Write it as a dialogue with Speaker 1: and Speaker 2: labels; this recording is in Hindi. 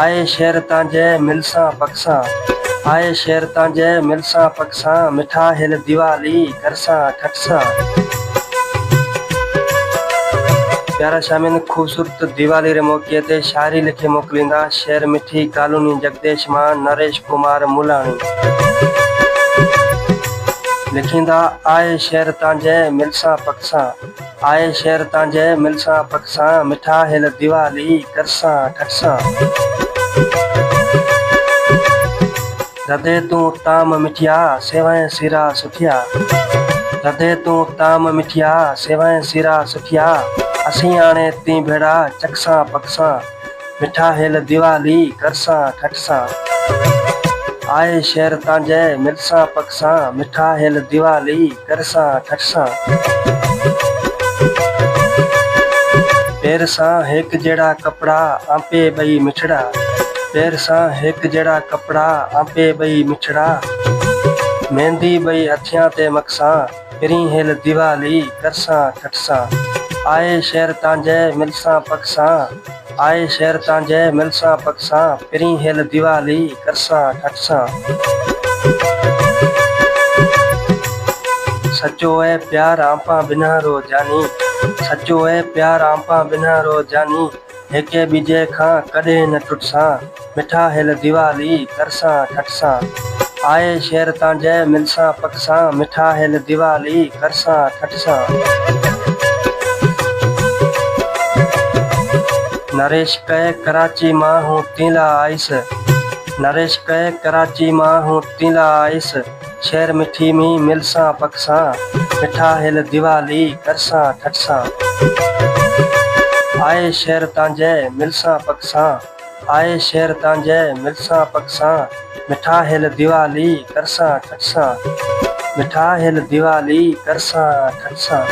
Speaker 1: आए शेर तांजे मिलसा पकसा, आए शेर तांजे मिलसा पकसा, मिठा हिल दिवाली करसा ठटसा। प्यारा शामिन खूबसूरत दिवाली रे मौके ते शायरी लिखे मोकलिंदा शेर मिठी कॉलोनी जगदेश मां नरेश कुमार मुलाणी। लिखिंदा आए शेर तांजे मिलसा पकसा, आए शेर तांजे मिलसा पकसा, मिठा हिल दिवाली करसा ठटसा। रधे तू ताम मिठिया सेवाएं सिरा सुठिया, रधे तू ताम मिठिया सेवाएं सिरा सुठिया, असी आने ती भेड़ा चकसा पकसा, मिठा हिल दिवाली करसा ठटसा। आए शेर तांजे मिलसा पकसा, मिठा हिल दिवाली करसा ठटसा। पेर सा हिक जेड़ा कपड़ा आपे बई मिठड़ा, पेर सा हिक जेड़ा कपड़ा आपे बई मिठड़ा, मेहंदी बई हथियां ते मकसा, पिरी हिल दिवाली करसा ठटसा। आए शेर तांजे मिलसा पकसा, आए शेर तांजे मिलसा पकसा, पिरी हिल दिवाली करसा ठटसा। सचो है प्यार आपा बिना रो जानी, सचो है प्यार आपा बिना रो जानी, हेके बीजे खां कदे न टुटसा, मिठा हिल दिवाली करसा ठटसा। आए शेर तांजे मिलसा पकसा, मिठा हिल दिवाली करसा ठटसा। नरेश कहे कराची मां हूँ तीला आइस, नरेश कहे कराची मां हूँ तीला आइस, शेर मिठी मी मिलसा पकसा, मिठा हिल दिवाली करसा ठटसा। आए शेर तांजे मिलसा पकसा, आए शेर तांजे मिलसा पकसा, मिठा हिल दिवाली करसा ठटसा, मिठा हिल दिवाली करसा ठटसा।